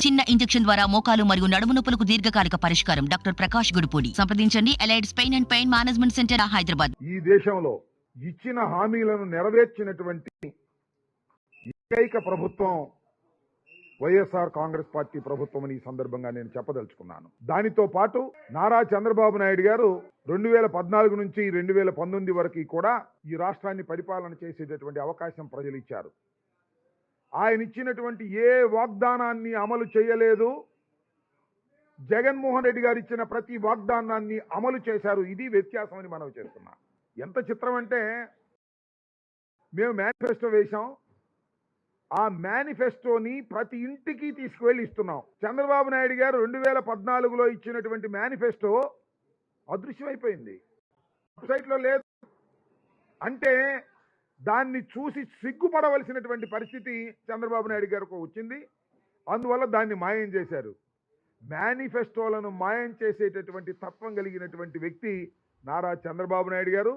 చిన్న ఇంజెక్షన్ ద్వారా మోకాలు మరియు నడుము నొప్పులకు దీర్ఘకాలిక పరిష్కారం. డాక్టర్ ప్రకాష్ గుడిపూడి. సంప్రదించండి. Allied's pain and pain management centre, Hyderabad. ఈ దేశంలో ఇచ్చిన హామీలను నెరవేర్చినటువంటి ఏకైక ప్రభుత్వం వైఎస్ఆర్ కాంగ్రెస్ పార్టీ ప్రభుత్వం అని ఈ సందర్భంగా నేను చెప్పదలుచుకున్నాను. దానితో పాటు నారా చంద్రబాబు నాయుడు గారు 2014 నుంచి 2019 వరకు కూడా ఈ రాష్ట్రాన్ని పరిపాలన చేసేటటువంటి అవకాశం ప్రజలు ఇచ్చారు. ఆయన ఇచ్చినటువంటి ఏ వాగ్దానాన్ని అమలు చేయలేదు. జగన్మోహన్ రెడ్డి గారు ఇచ్చిన ప్రతి వాగ్దానాన్ని అమలు చేశారు. ఇది వ్యత్యాసం అని మనం చేస్తున్నాం. ఎంత చిత్రం అంటే, మేము మేనిఫెస్టో వేశాం, ఆ మేనిఫెస్టోని ప్రతి ఇంటికి తీసుకువెళ్ళి ఇస్తున్నాం. చంద్రబాబు నాయుడు గారు 2014లో ఇచ్చినటువంటి మేనిఫెస్టో అదృశ్యమైపోయింది, వెబ్సైట్లో లేదు. అంటే దాన్ని చూసి సిగ్గుపడవలసినటువంటి పరిస్థితి చంద్రబాబు నాయుడు గారికి వచ్చింది. అందువల్ల దాన్ని మాయం చేశారు. మేనిఫెస్టోలను మాయం చేసేటటువంటి తత్వం కలిగినటువంటి వ్యక్తి నారా చంద్రబాబు నాయుడు గారు.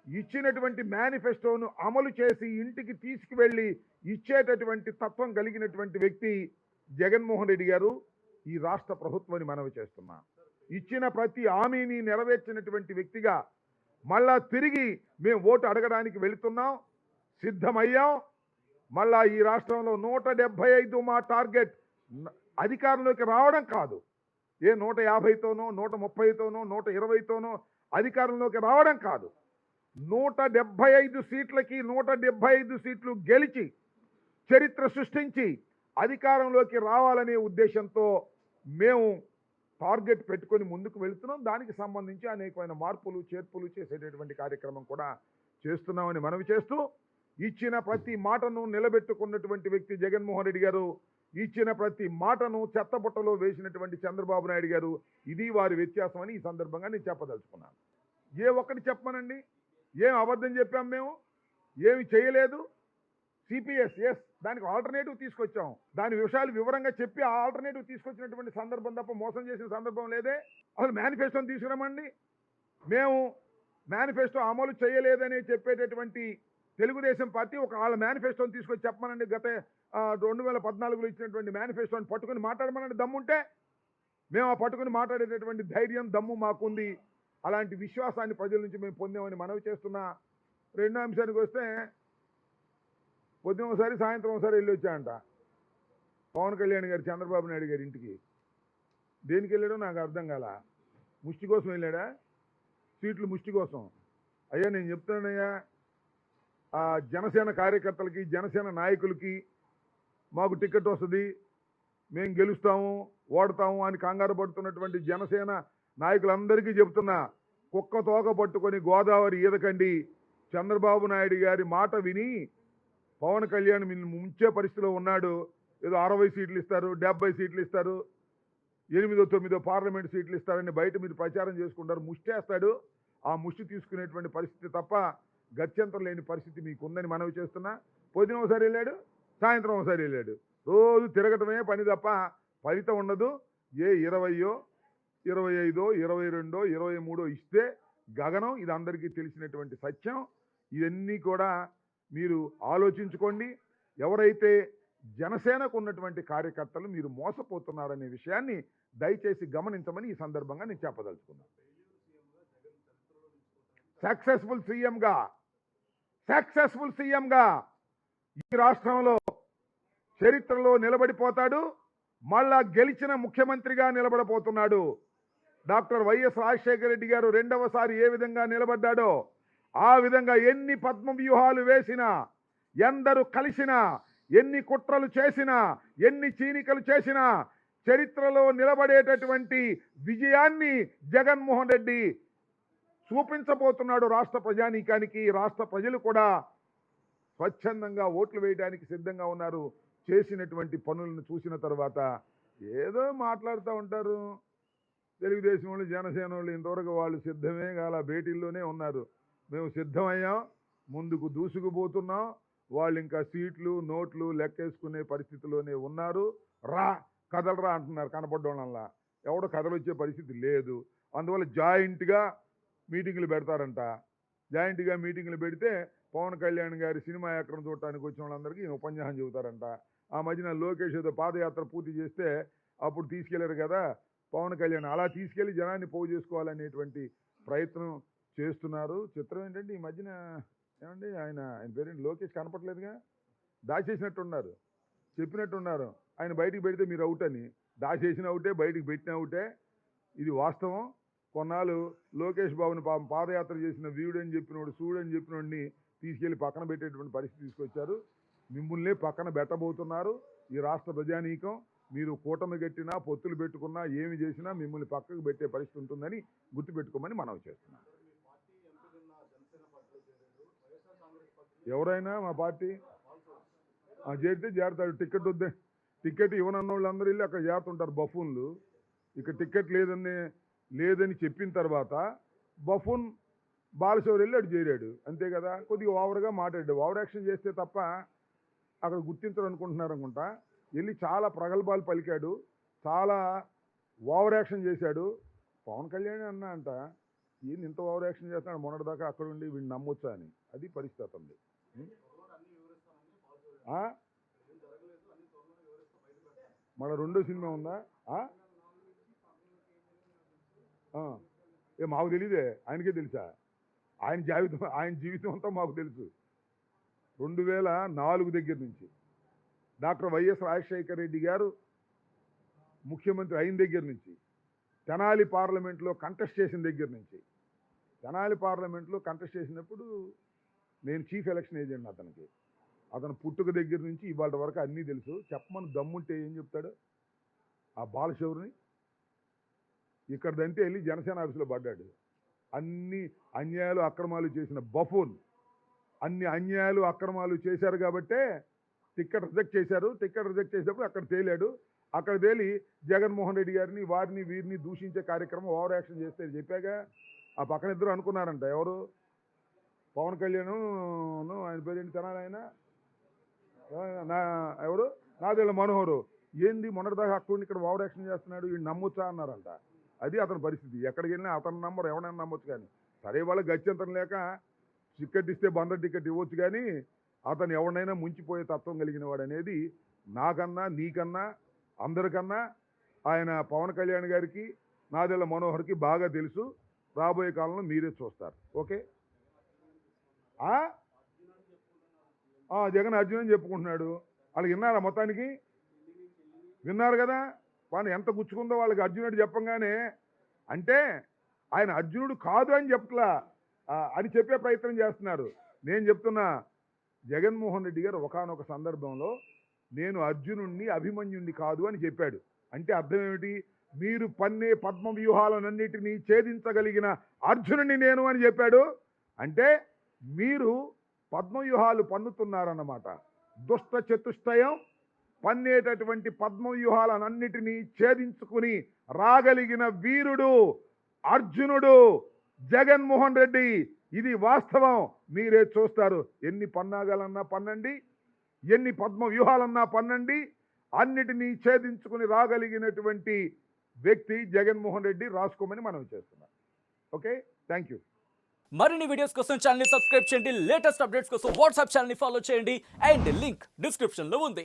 ఇచ్చినటువంటి మేనిఫెస్టోను అమలు చేసి ఇంటికి తీసుకువెళ్ళి ఇచ్చేటటువంటి తత్వం కలిగినటువంటి వ్యక్తి జగన్మోహన్ రెడ్డి గారు, ఈ రాష్ట్ర ప్రభుత్వాన్ని మనవి చేస్తున్నాం. ఇచ్చిన ప్రతి హామీని నెరవేర్చినటువంటి వ్యక్తిగా మళ్ళా తిరిగి మేము ఓటు అడగడానికి వెళుతున్నాం, సిద్ధమయ్యాం. మళ్ళా ఈ రాష్ట్రంలో 175 మా టార్గెట్. అధికారంలోకి రావడం కాదు, ఏ 150తోనో 130తోనో 120తోనో అధికారంలోకి రావడం కాదు. 175 సీట్లకి 175 సీట్లు గెలిచి చరిత్ర సృష్టించి అధికారంలోకి రావాలనే ఉద్దేశంతో మేము టార్గెట్ పెట్టుకొని ముందుకు వెళుతున్నాం. దానికి సంబంధించి అనేకమైన మార్పులు చేర్పులు చేసేటటువంటి కార్యక్రమం కూడా చేస్తున్నామని మనవి చేస్తూ, ఇచ్చిన ప్రతి మాటను నిలబెట్టుకున్నటువంటి వ్యక్తి జగన్మోహన్ రెడ్డి గారు, ఇచ్చిన ప్రతి మాటను చెత్తబుట్టలో వేసినటువంటి చంద్రబాబు నాయుడు గారు. ఇది వారి వ్యత్యాసం అని ఈ సందర్భంగా నేను చెప్పదలుచుకున్నాను. ఏ ఒక్కటి చెప్పమనండి, ఏం అబద్ధం చెప్పాం మేము, ఏమి చేయలేదు. సిపిఎస్ ఎస్, దానికి ఆల్టర్నేటివ్ తీసుకొచ్చాం. దాని విషయాలు వివరంగా చెప్పి ఆ ఆల్టర్నేటివ్ తీసుకొచ్చినటువంటి సందర్భం తప్ప మోసం చేసిన సందర్భం లేదే. అసలు మేనిఫెస్టోని తీసుకురమండి. మేము మేనిఫెస్టో అమలు చేయలేదని చెప్పేటటువంటి తెలుగుదేశం పార్టీ ఒక వాళ్ళ మేనిఫెస్టోని తీసుకొచ్చి చెప్పమనండి. గత 2014లో ఇచ్చినటువంటి మేనిఫెస్టోని పట్టుకుని మాట్లాడమనండి. దమ్ముంటే మేము ఆ పట్టుకుని మాట్లాడేటటువంటి ధైర్యం, దమ్ము మాకుంది. అలాంటి విశ్వాసాన్ని ప్రజల నుంచి మేము పొందామని మనవి చేస్తున్నా. రెండో అంశానికి వస్తే, పొద్దున ఒకసారి సాయంత్రం ఒకసారి వెళ్ళి వచ్చాయంట పవన్ కళ్యాణ్ గారు చంద్రబాబు నాయుడు గారి ఇంటికి. దేనికి వెళ్ళాడో నాకు అర్థం కాల. ముష్టి కోసం వెళ్ళాడా? సీట్లు ముష్టి కోసం. అయ్యా నేను చెప్తానయ్యా, ఆ జనసేన కార్యకర్తలకి, జనసేన నాయకులకి మాకు టికెట్ వస్తుంది, మేము గెలుస్తాము, ఓడతాము అని కంగారు పడుతున్నటువంటి జనసేన నాయకులందరికీ చెప్తున్నా, కుక్క తోక పట్టుకొని గోదావరి ఈదకండి. చంద్రబాబు నాయుడు గారి మాట విని పవన్ కళ్యాణ్ ముంచే పరిస్థితిలో ఉన్నాడు. ఏదో 60 సీట్లు ఇస్తారు, 70 సీట్లు ఇస్తారు, 8-9 పార్లమెంట్ సీట్లు ఇస్తారని బయట మీరు ప్రచారం చేసుకుంటారు. ముష్టేస్తాడు. ఆ ముష్టి తీసుకునేటువంటి పరిస్థితి తప్ప గత్యంతరం లేని పరిస్థితి మీకు ఉందని మనవి చేస్తున్నా. పొద్దున ఒకసారి వెళ్ళాడు, సాయంత్రం ఒకసారి వెళ్ళాడు. రోజు తిరగటమే పని తప్ప ఫలితం ఉండదు. ఏ 20, 25, 22, 23 ఇస్తే గగనం. ఇది అందరికీ తెలిసినటువంటి సత్యం. ఇవన్నీ కూడా మీరు ఆలోచించుకోండి. ఎవరైతే జనసేనకు ఉన్నటువంటి కార్యకర్తలు మీరు మోసపోతున్నారనే విషయాన్ని దయచేసి గమనించమని ఈ సందర్భంగా నేను చెప్పదలుచుకున్నాను. సక్సెస్ఫుల్ సీఎంగా ఈ రాష్ట్రంలో చరిత్రలో నిలబడిపోతాడు. మళ్ళా గెలిచిన ముఖ్యమంత్రిగా నిలబడబోతున్నాడు. డాక్టర్ వైఎస్ రాజశేఖర రెడ్డి గారు రెండవసారి ఏ విధంగా నిలబడ్డాడో ఆ విధంగా ఎన్ని పద్మ వ్యూహాలు వేసినా, ఎందరు కలిసినా, ఎన్ని కుట్రలు చేసినా, ఎన్ని చీనికలు చేసినా చరిత్రలో నిలబడేటటువంటి విజయాన్ని జగన్మోహన్ రెడ్డి చూపించబోతున్నాడు రాష్ట్ర ప్రజానీకానికి. రాష్ట్ర ప్రజలు కూడా స్వచ్ఛందంగా ఓట్లు వేయడానికి సిద్ధంగా ఉన్నారు. చేసినటువంటి పనులను చూసిన తర్వాత ఏదో మాట్లాడుతూ ఉంటారు. తెలుగుదేశం వాళ్ళు, జనసేన వాళ్ళు ఇంతవరకు వాళ్ళు సిద్ధమే కాల, భేటీల్లోనే ఉన్నారు. మేము సిద్ధమయ్యాం, ముందుకు దూసుకుపోతున్నాం. వాళ్ళు ఇంకా సీట్లు నోట్లు లెక్కేసుకునే పరిస్థితిలోనే ఉన్నారు. రా కదలరా అంటున్నారు కనపడ్డోళ్ళల్లా. ఎవడో కదలొచ్చే పరిస్థితి లేదు. అందువల్ల జాయింట్గా మీటింగులు పెడతారంట. జాయింట్గా మీటింగులు పెడితే పవన్ కళ్యాణ్ గారి సినిమా యాక్టర్ని చూడటానికి వచ్చిన వాళ్ళందరికీ ఉపన్యాసం చెబుతారంట. ఆ మధ్యన లోకేష్ ఏదో పాదయాత్ర పూర్తి చేస్తే అప్పుడు తీసుకెళ్లారు కదా పవన్ కళ్యాణ్, అలా తీసుకెళ్లి జనాన్ని పోగు చేసుకోవాలనేటువంటి ప్రయత్నం చేస్తున్నారు. చిత్రం ఏంటంటే ఈ మధ్యన ఏమండి ఆయన పేరేంటి లోకేష్ కనపట్లేదుగా, దాచేసినట్టున్నారు, చెప్పినట్టున్నారు ఆయన బయటికి పెడితే మీరు అవుట్ అని. దాచేసిన అవుటే, బయటికి పెట్టిన అవుటే, ఇది వాస్తవం. కొన్నాళ్ళు లోకేష్ బాబుని పాదయాత్ర చేసిన వీడని చెప్పినోడు చూడని చెప్పినోడిని తీసుకెళ్లి పక్కన పెట్టేటువంటి పరిస్థితి తీసుకొచ్చారు. మిమ్మల్నే పక్కన పెట్టబోతున్నారు ఈ రాష్ట్ర ప్రజానీకం. మీరు కూటమి కట్టినా పొత్తులు పెట్టుకున్నా ఏమి చేసినా మిమ్మల్ని పక్కకు పెట్టే పరిస్థితి ఉంటుందని గుర్తుపెట్టుకోమని మనవి చేస్తున్నాం. ఎవరైనా మా పార్టీ చేరితే చేరతాడు. టికెట్ వద్దే, టికెట్ ఇవ్వనన్న వాళ్ళందరూ వెళ్ళి అక్కడ చేరుతుంటారు బఫూన్లు. ఇక్కడ టికెట్ లేదని చెప్పిన తర్వాత బఫూన్ బాలశౌరి వెళ్ళి అటు చేరాడు, అంతే కదా. కొద్దిగా ఓవర్గా మాట్లాడాడు, ఓవర్ యాక్షన్ చేస్తే తప్ప అక్కడ గుర్తించరు అనుకుంటున్నారు అనుకుంటా. వెళ్ళి చాలా ప్రగల్భాలు పలికాడు, చాలా ఓవర్ యాక్షన్ చేశాడు. పవన్ కళ్యాణ్ అన్న అంట ఏంది ఇంత ఓవర్ యాక్షన్ చేస్తున్నాడు, మొన్నటిదాకా అక్కడ ఉండి వీడిని నమ్మొచ్చా అని. అది పరిస్థితి ఉంది. మన రెండో సినిమా ఉందా? మాకు తెలీదే, ఆయనకే తెలుసా? ఆయన జీవితం అంతా మాకు తెలుసు. 2004 దగ్గర నుంచి డాక్టర్ వైఎస్ రాజశేఖర రెడ్డి గారు ముఖ్యమంత్రి అయిన దగ్గర నుంచి, తెనాలి పార్లమెంట్లో కంటెస్ట్ చేసిన దగ్గర నుంచి, తెనాలి పార్లమెంట్లో కంటెస్ట్ చేసినప్పుడు నేను చీఫ్ ఎలక్షన్ ఏజెంట్ అతనికి. అతను పుట్టుక దగ్గర నుంచి ఇవాళ వరకు అన్నీ తెలుసు. చెప్పమని దమ్ముంటే ఏం చెప్తాడు ఆ బాలశౌరిని? ఇక్కడదంటే వెళ్ళి జనసేన ఆఫీసులో పడ్డాడు. అన్ని అన్యాయాలు అక్రమాలు చేసిన బఫూన్, అన్ని అన్యాయాలు అక్రమాలు చేశారు కాబట్టే టికెట్ రిజెక్ట్ చేశారు. టికెట్ రిజెక్ట్ చేసినప్పుడు అక్కడ తేలాడు. అక్కడ తేలి జగన్మోహన్ రెడ్డి గారిని వారిని వీరిని దూషించే కార్యక్రమం ఓవర్ యాక్షన్ చేస్తే చెప్పాగా. ఆ పక్కన ఇద్దరు అనుకున్నారంట, ఎవరు? పవన్ కళ్యాణ్, ఆయన పేరేంటి తెనాలి ఆయన, ఎవరు, నాదెళ్ల మనోహరు. ఏంది మొన్నటిదాకా అక్కడ ఇక్కడ ఓవర్ యాక్షన్ చేస్తున్నాడు, వీడు నమ్మొచ్చా అన్నారంట. అది అతని పరిస్థితి. ఎక్కడికి వెళ్ళినా అతని నంబర్ ఎవరైనా నమ్మొచ్చు. కానీ సరే వాళ్ళకి గత్యంతరం లేక టికెట్ ఇస్తే బందర్ టికెట్ ఇవ్వచ్చు, కానీ అతను ఎవరినైనా ముంచిపోయే తత్వం కలిగిన వాడు అనేది నాకన్నా నీకన్నా అందరికన్నా ఆయన పవన్ కళ్యాణ్ గారికి నాదెళ్ల మనోహర్కి బాగా తెలుసు. రాబోయే కాలంలో మీరే చూస్తారు. ఓకే, జగన్ అర్జున్ అని చెప్పుకుంటున్నాడు. వాళ్ళకి విన్నారా? మొత్తానికి విన్నారు కదా. వాళ్ళు ఎంత గుచ్చుకుందో వాళ్ళకి అర్జునుడు చెప్పంగానే. అంటే ఆయన అర్జునుడు కాదు అని చెప్పట్లా, అని చెప్పే ప్రయత్నం చేస్తున్నారు. నేను చెప్తున్నా, జగన్మోహన్ రెడ్డి గారు ఒకానొక సందర్భంలో నేను అర్జునుడిని అభిమన్యుణ్ణి కాదు అని చెప్పాడు. అంటే అర్థం ఏమిటి? మీరు పన్నే పద్మ వ్యూహాలన్నిటినీ ఛేదించగలిగిన అర్జునుడిని నేను అని చెప్పాడు. అంటే మీరు పద్మవ్యూహాలు పన్నుతున్నారన్నమాట. దుష్ట చతుష్టయం పన్నేటటువంటి పద్మవ్యూహాలన్నిటినీ ఛేదించుకుని రాగలిగిన వీరుడు అర్జునుడు జగన్మోహన్ రెడ్డి. ఇది వాస్తవం, మీరే చూస్తారు. ఎన్ని పన్నాగాలన్నా పన్నండి, ఎన్ని పద్మ వ్యూహాలన్నా పన్నండి, అన్నిటినీ ఛేదించుకుని రాగలిగినటువంటి వ్యక్తి జగన్మోహన్ రెడ్డి. రాసుకోమని మనం చేస్తున్నాం. Okay, thank you. మరిన్ని వీడియోస్ కోసం ఛానల్ ని సబ్స్క్రైబ్ చేయండి. లేటెస్ట్ అప్డేట్స్ కోసం వాట్సాప్ ఛానల్ ని ఫాలో చేయండి. అండ్ లింక్ డిస్క్రిప్షన్ లో ఉంది.